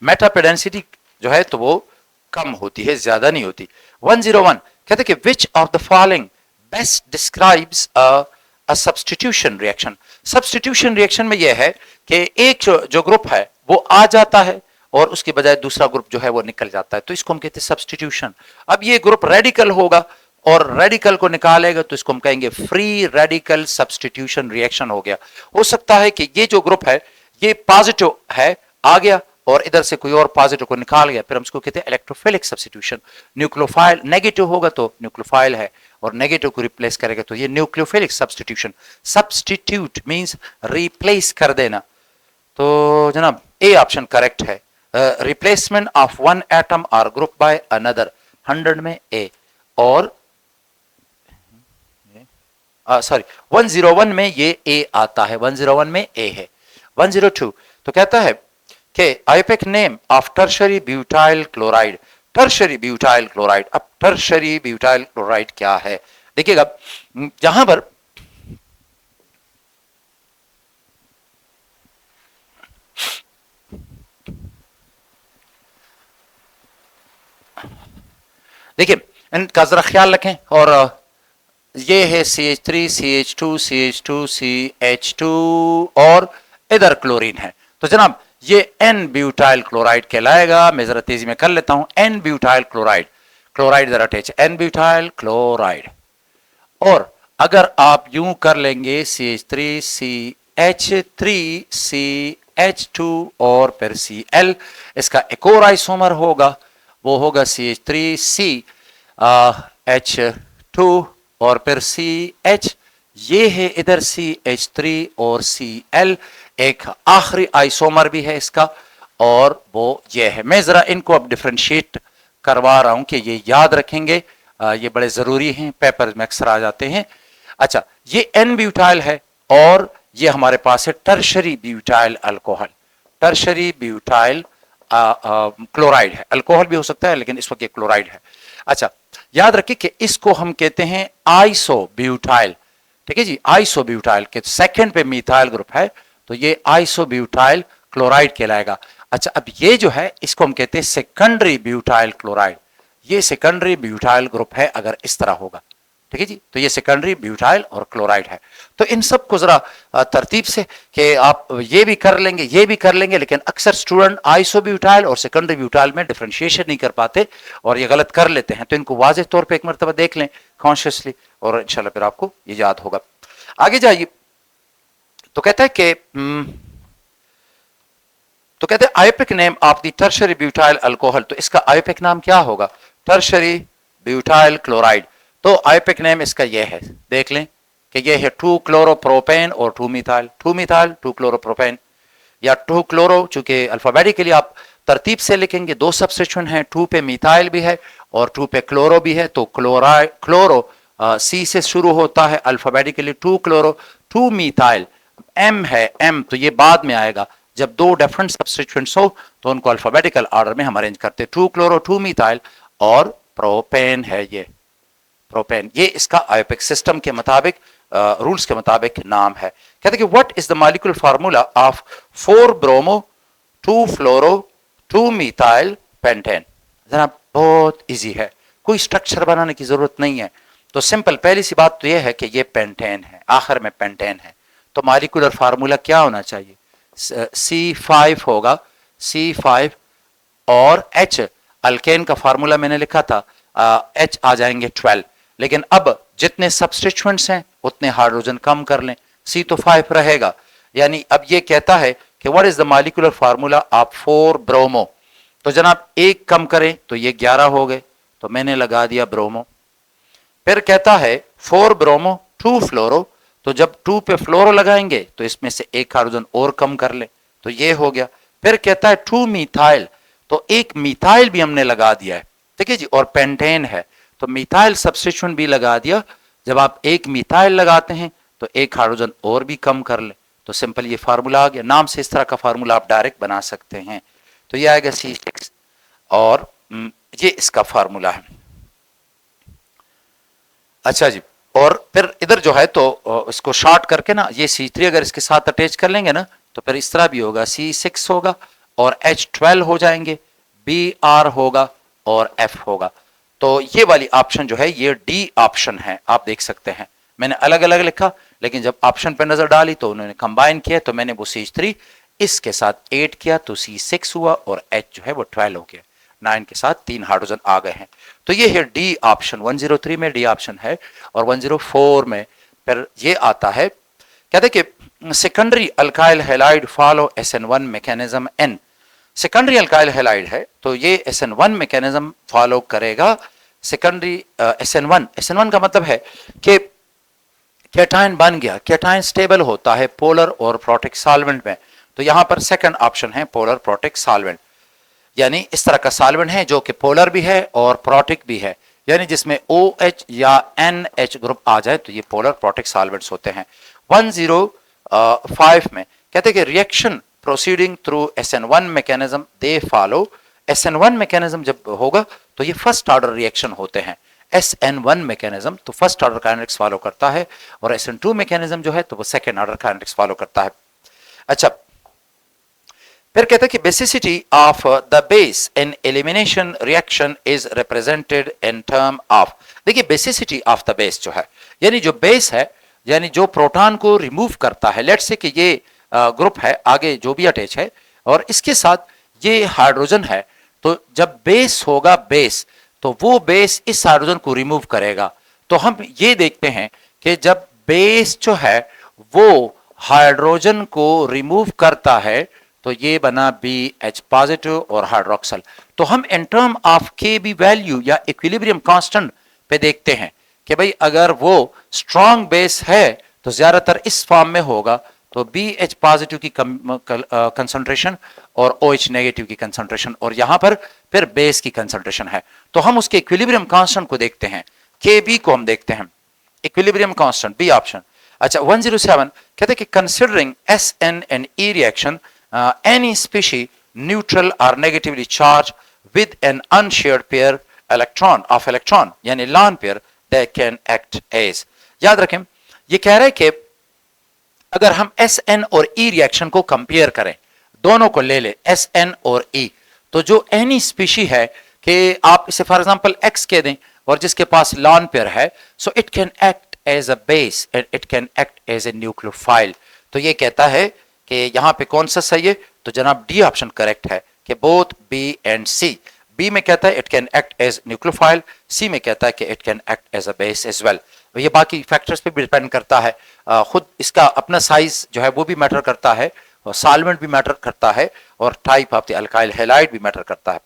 मेटा पे डेंसिटी जो है तो वो कम होती है, ज्यादा नहीं होती। 101 कहते कि which of the following best describes a substitution reaction. Substitution reaction में यह है कि एक जो ग्रुप है वो आ जाता है और उसके बजाय दूसरा ग्रुप जो है वो निकल जाता है, तो इसको हम कहते हैं सब्स्टिट्यूशन। अब ये ग्रुप रेडिकल होगा और रेडिकल को निकालेगा तो इसको हम कहेंगे फ्री रेडिकल सब्स्टिट्यूशन रिएक्शन हो गया। हो सकता है कि ये जो ग्रुप है ये पॉजिटिव है आ गया और इधर से कोई और पॉजिटिव को निकाल गया, फिर हम इसको कहते हैं इलेक्ट्रोफिलिक सब्स्टिट्यूशन। न्यूक्लियोफाइल नेगेटिव होगा तो न्यूक्लियोफाइल है और नेगेटिव को रिप्लेस करेगा तो ये nucleophilic substitution. Substitute means replace कर देना, तो जनाब ए ऑप्शन करेक्ट है। रिप्लेसमेंट ऑफ वन एटम और ग्रुप बाय अनदर, 100 में ए, और सॉरी 101 में ये ए आता है, 101 में ए है। 102 तो कहता है कि IUPAC name of tertiary butyl chloride, tertiary butyl chloride. अब टर्शरी ब्यूटाइल क्लोराइड क्या है देखिएगा, जहां पर देखिए इनका जरा ख्याल रखें, और ये है CH3 CH2 CH2 CH2 और इधर क्लोरीन है, तो जनाब ये N ब्यूटाइल क्लोराइड कहलाएगा। मैं जरा तेजी में कर लेता हूं, N ब्यूटाइल क्लोराइड, क्लोराइड जरा अटैच, N ब्यूटाइल क्लोराइड। और अगर आप यूं कर लेंगे CH3 CH3 CH2 और फिर Cl, इसका एक और आइसोमर होगा, वो होगा CH3 CH2 और फिर CH, ये है इधर CH3 और Cl, एक आखिरी आइसोमर भी है इसका, और वो ये है। मैं जरा इनको अब डिफरेंशिएट करवा रहा हूं कि ये याद रखेंगे, ये बड़े जरूरी हैं, पेपर में अक्सर आ जाते हैं। अच्छा, ये एन ब्यूटाइल है और ये हमारे पास है tertiary butyl alcohol. Tertiary butyl chloride है, अल्कोहल भी हो सकता है लेकिन इस वक्त ये क्लोराइड है। अच्छा, याद रखिए कि इसको हम कहते हैं आइसो ब्यूटाइल। ठीक है जी, आइसो ब्यूटाइल के सेकंड पे मिथाइल ग्रुप है तो ये आइसो ब्यूटाइल क्लोराइड कहलाएगा। अच्छा, अब ये जो है इसको हम कहते हैं सेकेंडरी ब्यूटाइल क्लोराइड। ये सेकेंडरी ब्यूटाइल ग्रुप है अगर इस तरह होगा। ठीक है जी, तो ये सेकेंडरी ब्यूटाइल और क्लोराइड है। तो इन सब को जरा तरतीब से कि आप ये भी कर लेंगे ये भी कर लेंगे, लेकिन अक्सर स्टूडेंट आइसो ब्यूटाइल और सेकेंडरी ब्यूटाइल में डिफरेंशिएशन नहीं कर पाते और ये गलत कर लेते हैं। तो इनको वाज़ेह तौर पे एक मरतबा देख लें कॉन्शियसली और इंशाल्लाह फिर आपको ये याद होगा। आगे जाइए, तो कहता है कि IUPAC name of the tertiary butyl alcohol, तो इसका आयोपिक नाम क्या होगा? Tertiary butyl chloride. तो आयोपिक नेम इसका ये है, देख लें कि ये है 2 क्लोरोप्रोपेन और 2 मिथाइल, 2 मिथाइल 2 क्लोरोप्रोपेन या 2 क्लोरो, चूंकि अल्फाबेटिकली आप तरतीब से लिखेंगे, 2 सब्स्टिट्यूएंट हैं, 2 पे मिथाइल भी है और 2 पे क्लोरो भी है, तो क्लोरो सी से शुरू होता है अल्फाबेटिकली, 2 क्लोरो 2 मिथाइल, एम है एम, तो ये बाद में आएगा जब 2 डिफरेंट सब्स्टिट्यूएंट्स हो तो उनको अल्फाबेटिकल ऑर्डर में हम अरेंज करते हैं। 2 क्लोरो 2 मिथाइल और प्रोपेन है ये प्रोपेन, ये इसका आयोपिक सिस्टम के मुताबिक रूल्स के मुताबिक नाम है। कहते हैं कि what is the molecular formula of 4 bromo 2 fluoro 2 methyl pentane. जनाब बहुत इजी है, कोई स्ट्रक्चर बनाने की जरूरत नहीं है। तो सिंपल पहली सी बात तो यह है कि ये पेंटेन है, आखिर में पेंटेन है, तो मॉलिक्यूलर फार्मूला क्या होना चाहिए? C5 होगा, C5 और H, अल्केन का फार्मूला मैंने लिखा था H आ जाएंगे 12, लेकिन अब जितने सब्स्टिट्यूएंट्स हैं उतने हाइड्रोजन कम कर लें, C तो 5 रहेगा। यानी अब ये कहता है कि what is the molecular formula of 4 bromo, तो जनाब एक कम करें तो ये 11 हो गए, तो मैंने लगा दिया ब्रोमो। फिर कहता है 4 ब्रोमो 2 फ्लोरो, तो जब 2 पे फ्लोरो लगाएंगे तो इसमें से एक हाइड्रोजन और कम कर ले, तो ये हो गया। फिर कहता है 2 मिथाइल, तो एक मिथाइल भी हमने लगा दिया है, ठीक है जी, और पेंटेन है तो मिथाइल सब्स्टिट्यूएंट भी लगा दिया। जब आप एक मिथाइल लगाते हैं तो एक हाइड्रोजन और भी कम कर ले, तो सिंपल ये फार्मूला आ गया। नाम से इस तरह का फार्मूला आप डायरेक्ट बना सकते हैं, तो ये आएगा C6 और ये इसका फार्मूला है। अच्छा जी, और फिर इधर जो है तो इसको शॉर्ट करके ना ये C3 अगर इसके साथ अटैच कर लेंगे ना तो फिर इस तरह भी होगा, C6 होगा और H12 हो जाएंगे, Br होगा और F होगा। तो ये वाली ऑप्शन जो है ये डी ऑप्शन है, आप देख सकते हैं मैंने अलग अलग लिखा, लेकिन जब ऑप्शन पे नजर डाली तो उन्होंने कंबाइन किया, तो मैंने वो C3 इसके साथ 8 किया तो C6 हुआ और H जो है वो 12 हो गया, 9 के साथ 3 हाइड्रोजन आ गए हैं। तो ये है डी ऑप्शन, 103 में डी ऑप्शन है और 104 में फिर ये आता है, कहते कि secondary alkyl halide follow SN1 mechanism N। Secondary alkyl halide है तो ये SN1 मैकेनिज्म फॉलो करेगा। सेकेंडरी SN1 का मतलब है कि कैटायन बन गया, कैटायन स्टेबल होता है पोलर और प्रोटिक सॉल्वेंट में, तो यहां पर सेकंड ऑप्शन है पोलर प्रोटिक सॉल्वेंट, यानी इस तरह का सॉल्वेंट है जो कि पोलर भी है और प्रोटिक भी है, यानी जिसमें OH या NH ग्रुप आ जाए तो ये पोलर प्रोटिक सॉल्वेंट्स होते हैं। 105 में कहते हैं कि reaction proceeding through SN1 mechanism they follow. SN1 mechanism जब होगा तो ये फर्स्ट ऑर्डर रिएक्शन होते हैं। SN1 मैकेनिज्म तो फर्स्ट ऑर्डर काइनेटिक्स फॉलो करता है और SN2 मैकेनिज्म जो है तो वो सेकंड ऑर्डर काइनेटिक्स फॉलो करता है। अच्छा, फिर कहते हैं कि basicity of the base in elimination reaction is represented in term of, देखिए बेसिसिटी ऑफ द बेस जो है यानी जो बेस है यानी जो प्रोटॉन को रिमूव करता है, लेट्स से कि ये ग्रुप है आगे जो भी अटैच है और इसके साथ ये हाइड्रोजन है, तो जब बेस होगा बेस तो वो बेस इस हाइड्रोजन को रिमूव करेगा। तो हम ये देखते हैं कि जब बेस जो है वो हाइड्रोजन को रिमूव करता है तो ये बना BH पॉजिटिव और हाइड्रोक्सल। तो हम in term of KB value या इक्विलिब्रियम कांस्टेंट पे देखते हैं कि भाई अगर वो स्ट्रॉन्ग बेस है तो ज्यादातर इस फॉर्म में होगा, तो BH पॉजिटिव की कंसंट्रेशन और OH नेगेटिव की कंसंट्रेशन और यहां पर फिर बेस की कंसंट्रेशन है। तो हम उसके इक्विलिब्रियम कांस्टेंट को देखते हैं, KB को हम देखते हैं, इक्विलिब्रियम कांस्टेंट, बी ऑप्शन। अच्छा 107 कहते हैं कि considering SN and E reaction any species neutral और negatively charge with an unshared pair electron यानी lone pair they can act as. याद रखें ये कह रहे हैं कि अगर हम SN और E रिएक्शन को कंपेयर करें, दोनों को ले ले SN और E, तो जो एनी स्पीशी है कि आप इसे फॉर एग्जांपल X कह दें और जिसके पास लॉन पेयर है, so it can act as a base and it can act as a nucleophile. तो ये कहता है कि यहां पे कौन सा सही है, तो जनाब डी ऑप्शन करेक्ट है कि both B and C। B में कहता है it can act as nucleophile, C में कहता है कि it can act as a base as well. ये बाकी फैक्टर्स पे भी डिपेंड करता है, खुद इसका अपना साइज जो है वो भी मैटर करता है, और सॉल्वेंट भी मैटर करता है, और type of the alkyl halide भी मैटर करता है।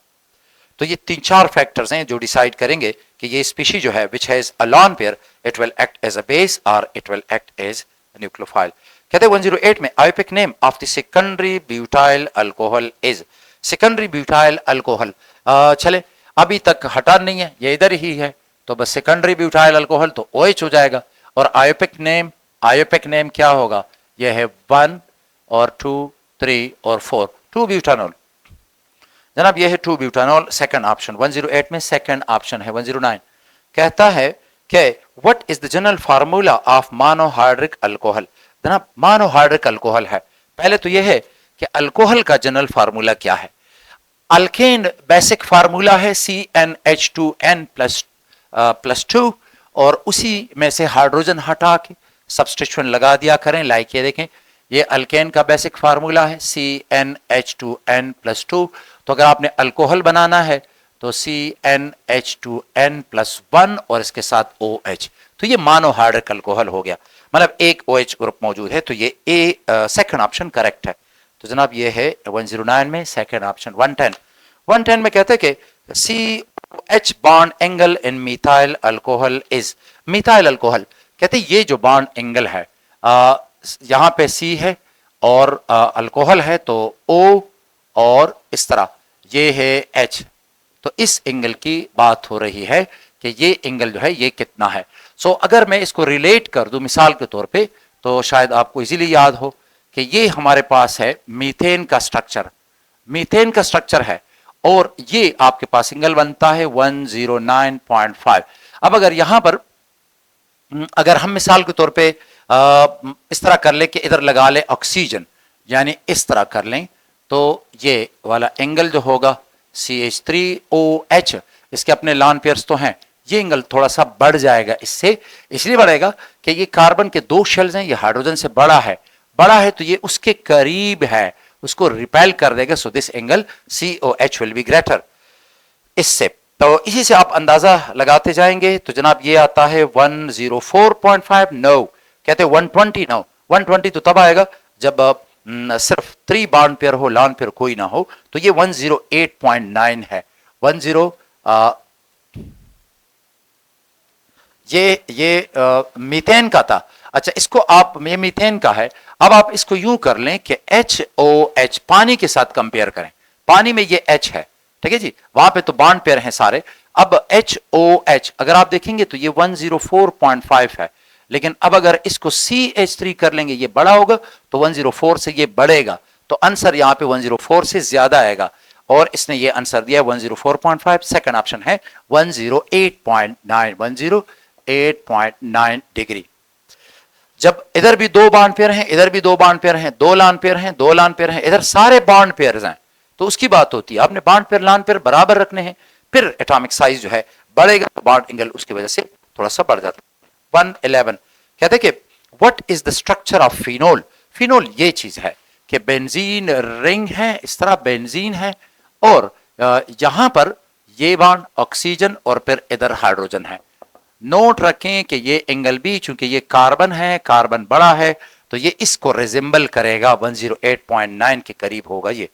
तो ये 3-4 फैक्टर्स हैं जो डिसाइड करेंगे कि ये स्पीशी जो है which has a lone pair it will act as a base और it will act as nucleophile. कहते हैं 108 में IUPAC name of the secondary butyl alcohol is. Secondary butyl alcohol, चले अभी तक हटा नहीं है, ये इधर ही है, तो बस सेकेंडरी ब्यूटाइल अल्कोहल तो OH हो जाएगा। और आयोपिक नेम क्या होगा, ये है 1 और 2 3 और 4, 2 ब्यूटानॉल। जनाब ये है 2 ब्यूटानॉल, सेकंड ऑप्शन 108 में सेकंड ऑप्शन है। 109 कहता है कि what is the general formula of monohydric alcohol. जनाब मोनोहाइड्रिक अल्कोहल है, पहले तो यह है कि अल्कोहल का जनरल फार्मूला क्या है। अल्केन बेसिक फार्मूला है CnH2n प्लस 2, और उसी में से हाइड्रोजन हटा के सब्स्टिट्यूशन लगा दिया करें। लाइक ये देखें, ये अल्केन का बेसिक फार्मूला है CnH2n प्लस 2। तो अगर आपने अल्कोहल बनाना है तो CnH2n प्लस 1 और इसके साथ OH, तो ये मोनोहाइड्रिक अल्कोहल हो गया, मतलब एक OH ग्रुप मौजूद है, तो ये ए सेकंड ऑप्शन करेक्ट है। तो जनाब ये है 109 में सेकंड ऑप्शन। 110 में कहते हैं कि COH bond angle in methyl alcohol is. Methyl alcohol कहते हैं ये जो बॉन्ड एंगल है, यहां पे C है और अल्कोहल है तो O, और इस तरह ये है H, तो इस एंगल की बात हो रही है कि ये एंगल जो है ये कितना है। सो अगर मैं इसको रिलेट कर दूं मिसाल के तौर पे, तो शायद आपको इजीली याद हो कि ये हमारे पास है मीथेन का स्ट्रक्चर है, और ये आपके पास एंगल बनता है 109.5। अब अगर यहां पर अगर हम मिसाल के तौर पे इस तरह कर ले कि इधर लगा ले ऑक्सीजन, यानी इस तरह कर लें, तो ये वाला एंगल जो होगा CH3OH, इसके अपने लॉन पेयर्स तो हैं, ये एंगल थोड़ा सा बढ़ जाएगा, इससे इसलिए बढ़ेगा कि ये कार्बन के 2 शेल्स हैं, ये हाइड्रोजन से बड़ा है तो ये उसके करीब है, उसको रिपेल कर देगा। So this angle COH will be greater इससे। तो इसी से आप अंदाजा लगाते जाएंगे। तो जनाब ये आता है 104.5। नो, कहते हैं 120। नो, 120 तो तब आएगा जब सिर्फ 3 बॉन्ड पेयर हो, लॉन पेयर कोई ना हो, तो ये 108.9 है। 10 ये मीथेन का था। अच्छा, इसको आप, ये मीथेन का है, अब आप इसको यूं कर लें कि HOH पानी के साथ कंपेयर करें। पानी में ये H है, ठीक है जी, वहां पे तो बॉन्ड पेयर हैं सारे। अब HOH अगर आप देखेंगे तो ये 104.5 है, लेकिन अब अगर इसको CH3 कर लेंगे, ये बड़ा होगा, तो 104 से ये बढ़ेगा, तो आंसर यहां पे 104 से ज्यादा आएगा, और इसने ये आंसर दिया 104.5। सेकंड ऑप्शन है 108.9, 108.9 डिग्री। जब इधर भी 2 बॉन्ड पेयर हैं, इधर भी 2 बॉन्ड पेयर हैं, 2 लॉन पेयर हैं, 2 लॉन पेयर हैं, इधर सारे बॉन्ड पेयर हैं, तो उसकी बात होती है आपने बॉन्ड पेयर लॉन पेयर बराबर रखने हैं, फिर एटॉमिक साइज जो है बढ़ेगा, तो बॉन्ड एंगल उसकी वजह से थोड़ा सा बढ़ जाता है। 111 कहते हैं कि what is the structure of phenol. Phenol ये चीज है कि बेंजीन रिंग है, इस तरह बेंजीन है, और यहां पर ये बॉन्ड ऑक्सीजन और फिर इधर हाइड्रोजन है। नोट रखें कि ये एंगल भी, चूंकि ये कार्बन है, कार्बन बड़ा है, तो ये इसको रिजेंबल करेगा, 108.9 के करीब होगा ये।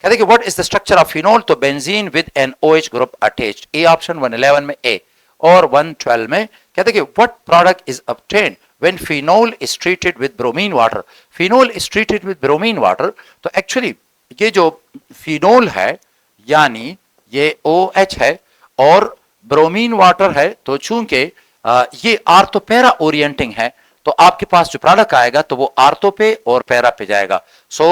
कहते कि what is the structure of phenol, तो benzene with an OH group attached, A option 111 में ए। और 112 में कहते कि what product is obtained when phenol is treated with bromine water. Phenol is treated with bromine water, तो actually ये जो phenol है, यानी ये OH है और ब्रोमीन वाटर है, तो चूंकि ये आर्थो पैरा ओरिएंटिंग है, तो आपके पास जो प्रोडक्ट आएगा तो वो आर्थो पे और पैरा पे जाएगा। सो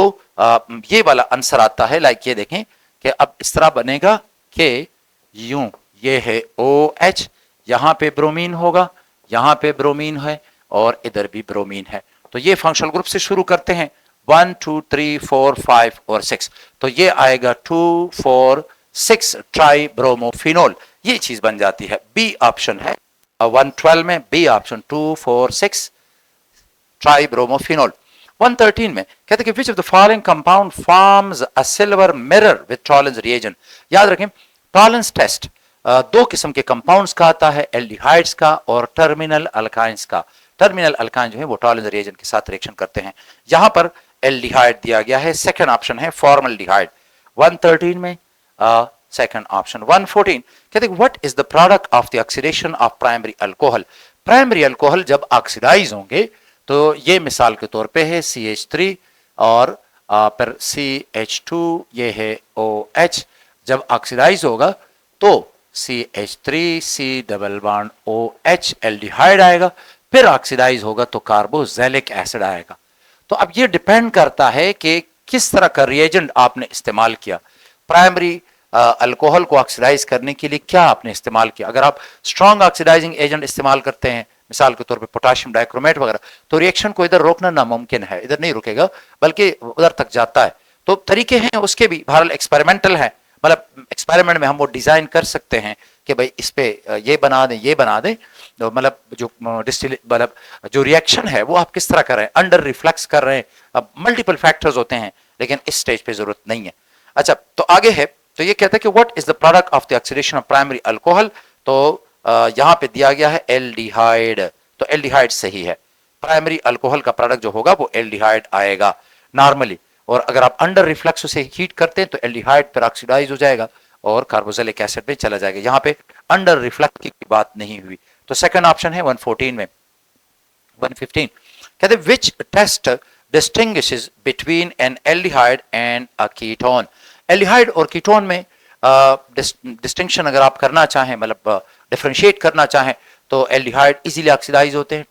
ये वाला आंसर आता है, लाइक ये देखें कि अब इस तरह बनेगा कि यूं, ये है OH, यहां पे ब्रोमीन होगा, यहां पे ब्रोमीन है और इधर भी ब्रोमीन है। तो ये फंक्शनल ग्रुप से शुरू करते हैं 1 2 3 4 5 और 6, तो ये आएगा 2 4 6 ट्राई ब्रोमोफिनोल, ये चीज बन जाती है। बी ऑप्शन है 112 में, बी ऑप्शन 2 4 6 ट्राई ब्रोमोफिनोल। 113 में कहते हैं कि which of the following compound forms a silver mirror with Tollens reagent. याद रखें टॉलेंस टेस्ट दो किस्म के कंपाउंड्स का आता है, एल्डिहाइड्स का और टर्मिनल अल्काइंस का। टर्मिनल अल्काइन जो है वो टॉलेंस रिएजेंट के साथ रिएक्शन करते हैं। यहां पर एल्डिहाइड दिया गया है, सेकंड ऑप्शन है फॉर्मल्डिहाइड 113 में, सेकंड ऑप्शन। 114 कहते हैं what is the product of the oxidation of primary alcohol. Primary alcohol जब ऑक्सीडाइज होंगे तो ये मिसाल के तौर पे है CH3 और फिर CH2, ये है OH, जब ऑक्सीडाइज होगा तो CH3 C double bond OH aldehyde आएगा, फिर ऑक्सीडाइज होगा तो कार्बोक्सिलिक एसिड आएगा। तो अब ये डिपेंड करता है कि किस तरह का रिएजेंट आपने इस्तेमाल किया। प्राइमरी अल्कोहल को ऑक्सीडाइज करने के लिए क्या आपने इस्तेमाल किया। अगर आप स्ट्रॉन्ग ऑक्सीडाइजिंग एजेंट इस्तेमाल करते हैं, मिसाल के तौर पे पोटेशियम डाइक्रोमेट वगैरह, तो रिएक्शन को इधर रोकना नामुमकिन है, इधर नहीं रुकेगा बल्कि उधर तक जाता है। तो तरीके हैं उसके भी, बहरहाल एक्सपेरिमेंटल है, मतलब एक्सपेरिमेंट में हम वो डिजाइन कर सकते हैं कि भाई इस पे ये बना दें, ये बना दें, तो मतलब जो मतलब जो रिएक्शन है वो आप किस तरह कर रहे हैं, अंडर रिफ्लेक्स कर रहे हैं। अब मल्टीपल फैक्टर्स होते हैं, लेकिन इस स्टेज पे जरूरत नहीं है। अच्छा, तो आगे है, तो ये कहता है कि what is the product of the oxidation of primary alcohol. तो यहां पे दिया गया है एल्डिहाइड, तो एल्डिहाइड सही है। प्राइमरी अल्कोहल का प्रोडक्ट जो होगा वो एल्डिहाइड आएगा नॉर्मली, और अगर आप अंडर रिफ्लेक्स उसे हीट करते हैं तो एल्डिहाइड पर ऑक्सीडाइज हो जाएगा और कार्बोक्सिलिक एसिड में चला जाएगा। यहां पे अंडर रिफ्लेक्स की बात नहीं हुई, तो सेकंड ऑप्शन है 114 में। 115 कहते हैं which test distinguishes between an aldehyde and a ketone. Aldehyde और कीटोन में डिस्टिंक्शन अगर आप करना चाहें, मतलब डिफरेंशिएट करना चाहें, तो एल्डिहाइड इजीली ऑक्सीडाइज होते हैं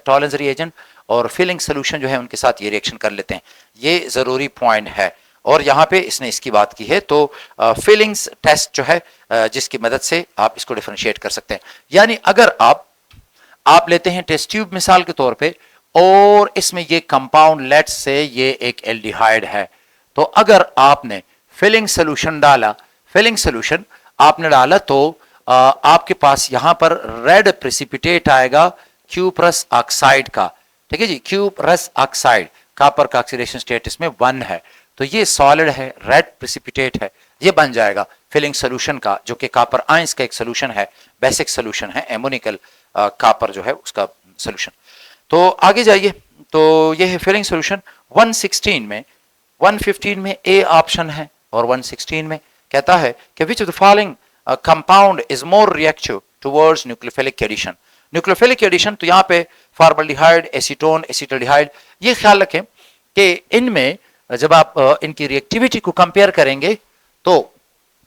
टॉलेंस रिएजेंट, और फिलिंग सोल्यूशन जो है उनके साथ ये रिएक्शन कर लेते हैं। ये जरूरी पॉइंट है, और यहाँ पे इसने इसकी बात की है। तो फिलिंग्स टेस्ट जो है जिसकी मदद से आप इसको डिफरेंशिएट कर सकते हैं। यानी अगर आप लेते हैं टेस्ट ट्यूब मिसाल के तौर पे, और इसमें ये कंपाउंड लेट्स से ये एक एल्डिहाइड है, तो अगर आपने फिलिंग सोल्यूशन डाला, फिलिंग सोल्यूशन आपने डाला, तो आपके पास यहां पर रेड प्रेसिपिटेट आएगा क्यूप्रस ऑक्साइड का, ठीक है जी, क्यूप्रस ऑक्साइड, कॉपर का ऑक्सीडेशन स्टेट इसमें 1 है, तो ये सॉलिड है, रेड प्रेसिपिटेट है, ये बन जाएगा फिलिंग सोल्यूशन का, जो कि कॉपर आयंस का एक सोल्यूशन है, बेसिक सोल्यूशन है, एमोनिकल कॉपर जो है उसका सोल्यूशन। तो आगे जाइए, तो ये है फिलिंग सोल्यूशन 116 में। 115 में ए ऑप्शन है, और 116 में कहता है कि which of the following compound is more reactive towards nucleophilic addition. Nucleophilic addition, तो यहाँ पे फॉर्मल्डिहाइड, एसीटोन, एसिटाल्डिहाइड, ये ख्याल रखें कि इनमें जब आप इनकी रिएक्टिविटी को कंपेयर करेंगे तो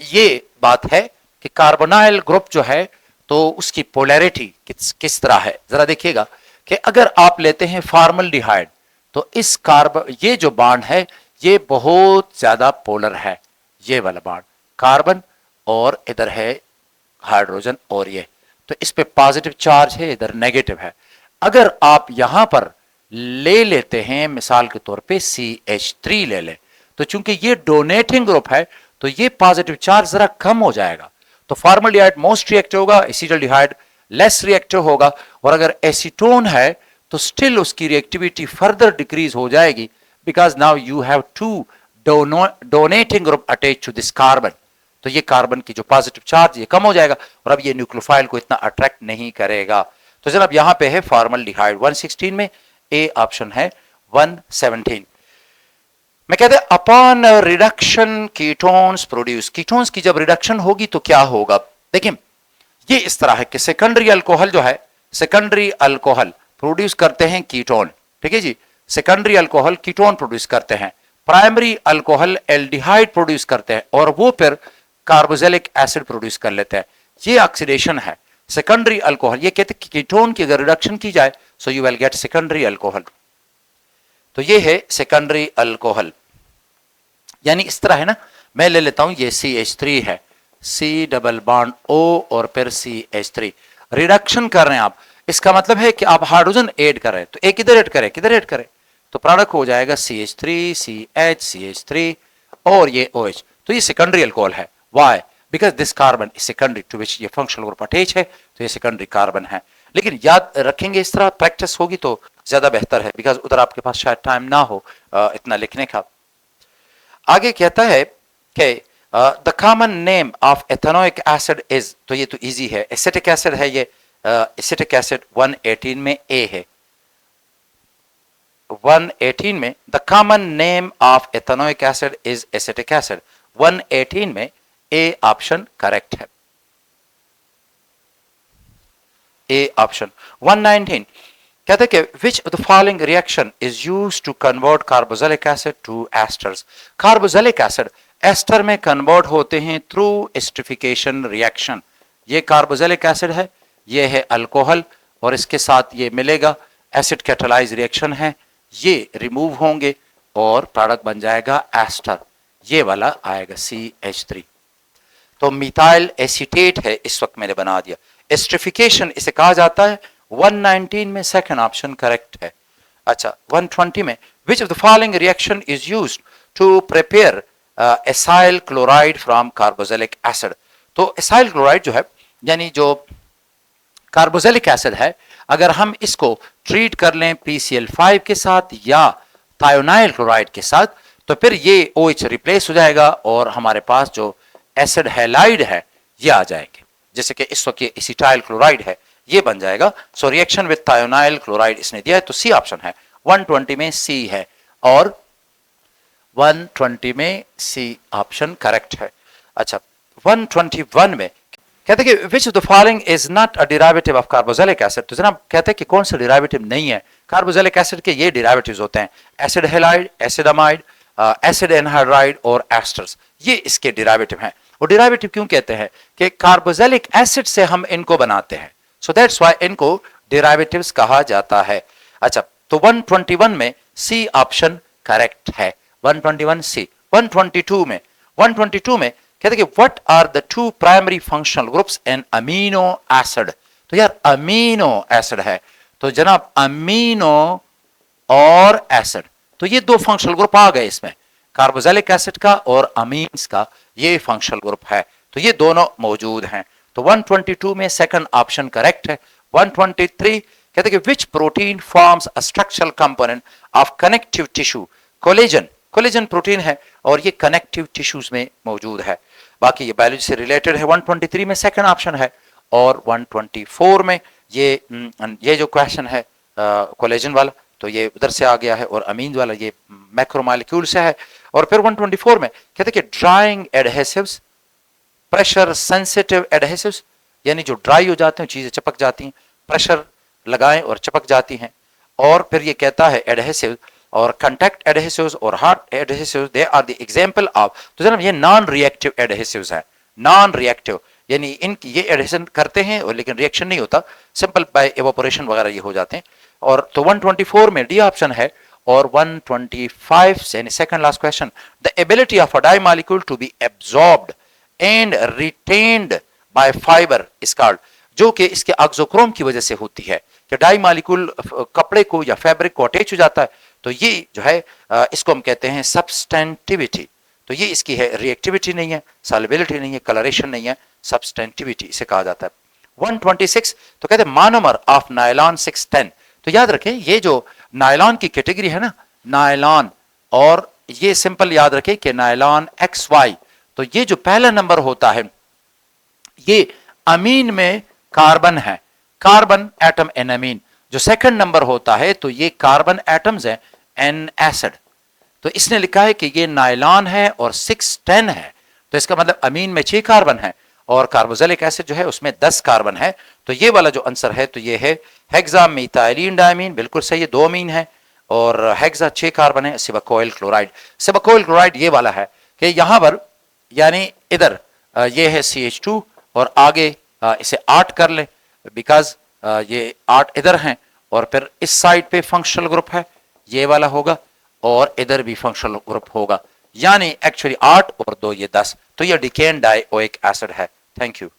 ये बात है कि कार्बोनाइल ग्रुप जो है तो उसकी पोलैरिटी किस तरह है। जरा देखिएगा कि अगर आप लेते हैं फॉर्मल्डिहाइड, तो इस ये जो बॉन्ड है ये बहुत ज्यादा पोलर है, ये वाला बॉन्ड कार्बन, और इधर है हाइड्रोजन, और ये तो इस पे पॉजिटिव चार्ज है, इधर नेगेटिव है। अगर आप यहां पर ले लेते हैं मिसाल के तौर पे CH3 ले लें, तो चूंकि ये डोनेटिंग ग्रुप है तो ये पॉजिटिव चार्ज जरा कम हो जाएगा, तो फॉर्मल्डिहाइड मोस्ट रिएक्टिव होगा, एसिटाल्डिहाइड लेस रिएक्टिव होगा, और अगर एसीटोन है तो स्टिल उसकी रिएक्टिविटी फर्दर डिक्रीज हो जाएगी, because now you have two donating group attach to this carbon, तो ये कार्बन की जो पॉजिटिव चार्ज ये कम हो जाएगा, और अब ये न्यूक्लियोफाइल को इतना अट्रैक्ट नहीं करेगा। तो जनाब यहां पे है फॉर्मल्डिहाइड 116 में, ए ऑप्शन है 117 में। कहते हैं upon reduction ketones produce. Ketones की जब रिडक्शन होगी तो क्या होगा। देखिए ये इस तरह है कि सेकेंडरी अल्कोहल जो है, सेकेंडरी अल्कोहल प्रोड्यूस करते हैं कीटोन, ठीक है जी, सेकेंडरी अल्कोहल कीटोन प्रोड्यूस करते हैं, प्राइमरी अल्कोहल एल्डिहाइड प्रोड्यूस करते हैं, और वो फिर कार्बोक्सिलिक एसिड प्रोड्यूस कर लेते हैं। ये ऑक्सीडेशन है। सेकेंडरी अल्कोहल, ये कहते हैं कीटोन की अगर रिडक्शन की जाए so you will get secondary alcohol. तो ये है सेकेंडरी अल्कोहल, यानी इस तरह है ना, मैं ले लेता हूं ये CH3 है, C डबल बॉन्ड O और फिर CH3 रिडक्शन कर रहे हैं आप, इसका मतलब है कि आप हाइड्रोजन ऐड कर रहे हैं, तो एक किधर ऐड करें, किधर ऐड करें, तो प्रोडक्ट हो जाएगा CH3 CH CH3 और ये OH, तो ये सेकेंडरी अल्कोहल है। Why? Because this carbon is secondary to which ये फंक्शनल ग्रुप अटैच है, तो ये सेकेंडरी कार्बन है। लेकिन याद रखेंगे, इस तरह प्रैक्टिस होगी तो ज्यादा बेहतर है, बिकॉज उधर आपके पास शायद टाइम ना हो इतना लिखने का। आगे कहता है कि the common name of ethanoic acid is, तो ये तो इजी है, एसिटिक एसिड है, ये एसिटिक एसिड 118 में ए है, 118 में the common name of ethanoic acid is acetic acid, 118 में ए ऑप्शन करेक्ट है, ए ऑप्शन। 119 कहते कि which of the following reaction is used to convert carboxylic acid to esters. Carboxylic acid ester में convert होते हैं through esterification reaction. ये carboxylic acid है, ये है अल्कोहल और इसके साथ ये मिलेगा, एसिड कैटालाइज रिएक्शन है, ये रिमूव होंगे और प्रोडक्ट बन जाएगा एस्टर, ये वाला आएगा CH3। तो मिथाइल एसीटेट है, इस वक्त मैंने बना दिया, एस्टरिफिकेशन इसे कहा जाता है। 119 में सेकंड ऑप्शन करेक्ट है। अच्छा 120 में which of the following reaction is used to prepare acyl chloride from carboxylic acid. तो एसाइल क्लोराइड जो है, यानी जो कार्बोक्सिलिक एसिड है, अगर हम इसको ट्रीट कर लें PCl5 के साथ या थायोनाइल क्लोराइड के साथ, तो फिर ये OH रिप्लेस हो जाएगा और हमारे पास जो एसिड हैलाइड है ये आ जाएंगे, जैसे कि इस वक्त ये एसिटाइल क्लोराइड है, ये बन जाएगा। So reaction with thionyl chloride इसने दिया है, तो सी ऑप्शन है। 120 में सी है और 120 में सी ऑप्शन करेक्ट है। अच्छा 121 में कहते हैं कि which of the following is not a derivative of carboxylic acid. तो जनाब कहते हैं कि कौन सा डेरिवेटिव नहीं है कार्बोक्सिलिक एसिड के, ये डेरिवेटिव्स होते हैं acid halide, acid amide, acid anhydride और एस्टर्स, ये इसके डेरिवेटिव हैं। और डेरिवेटिव क्यों कहते हैं कि कार्बोक्सिलिक एसिड से हम इनको बनाते हैं, सो दैट्स व्हाई इनको डेरिवेटिव्स कहा जाता है। अच्छा तो 121 में सी ऑप्शन करेक्ट है, 121 सी। 122 में कहते कि what are the two primary functional groups in amino acid. तो यार अमीनो एसिड है, तो जनाब अमीनो और एसिड, तो ये दो फंक्शनल ग्रुप आ गए इसमें, कार्बोक्सिलिक एसिड का और अमीन्स का, ये फंक्शनल ग्रुप है, तो ये दोनों मौजूद हैं। तो 122 में सेकंड ऑप्शन करेक्ट है। 123 कहते कि विच protein forms a structural component of connective tissue. Collagen, collagen protein है और ये कनेक्टिव टिश्यूज में मौजूद है, बाकी ये बायोलॉजी से रिलेटेड है। 123 में सेकंड ऑप्शन है और 124 में ये जो क्वेश्चन है कोलेजन वाला, तो ये उधर से आ गया है और अमीन वाला ये मैक्रोमोलिक्यूल से है। और फिर 124 में कहते कि drawing adhesives, pressure sensitive adhesives, यानी जो ड्राई हो जाते हैं चीजें चिपक जाती हैं, प्रेशर लगाएं और चिपक जाती हैं। और फिर ये कहता है एडहेसिव और कंटैक्ट एडहेसिव्स और hard adhesives, they are the example of. तो जनाब ये नॉन रिएक्टिव एडहेसिव्स हैं, नॉन रिएक्टिव यानी इनकी ये एडहेशन करते हैं और लेकिन रिएक्शन नहीं होता, सिंपल बाय एवापोरेशन वगैरह ये हो जाते हैं। और तो 124 में डी ऑप्शन है। और 125 यानी second last question, the ability of a dye molecule to be absorbed and retained by fibre is called, जो कि इसके ऑक्सोक्रोम की वजह से होती है कि डाई मॉलिक्यूल कपड़े को या फैब्रिक को अटैच हो जाता है, तो ये जो है इसको हम कहते हैं सब्सटेंटिविटी। तो ये इसकी है, रिएक्टिविटी नहीं है, सॉल्युबिलिटी नहीं है, कलरेशन नहीं है, सब्सटेंटिविटी इसे कहा जाता है। 126 तो कहते हैं मोनोमर ऑफ नायलॉन 610। तो याद रखें ये जो नायलॉन की कैटेगरी है ना, नायलॉन, और ये सिंपल याद रखें कि नायलॉन XY, तो ये जो पहला नंबर होता है ये अमीन में कार्बन है, कार्बन एटम एन अमीन। जो सेकंड नंबर होता है तो ये कार्बन एटम्स हैं एन एसिड। तो इसने लिखा है कि ये नायलॉन है और 610 है, तो इसका मतलब अमीन में 6 कार्बन है और कार्बोक्सिलिक एसिड जो है उसमें 10 कार्बन है। तो ये वाला जो आंसर है तो ये है हेक्सा मिथाइलिन डायमीन, बिल्कुल सही है, 2 अमीन है और हेक्सा 6 कार्बन है। सिबाकोइल क्लोराइड, सिबाकोइल क्लोराइड ये वाला है कि यहां पर यानी इधर ये है CH2 और आगे इसे 8 कर ले बिकॉज ये 8 इधर हैं और फिर इस साइड पे फंक्शनल ग्रुप है, ये वाला होगा, और इधर भी फंक्शनल ग्रुप होगा, यानी एक्चुअली 8 और 2 ये 10, तो ये डिकेन डाइओइक एसिड है। Thank you.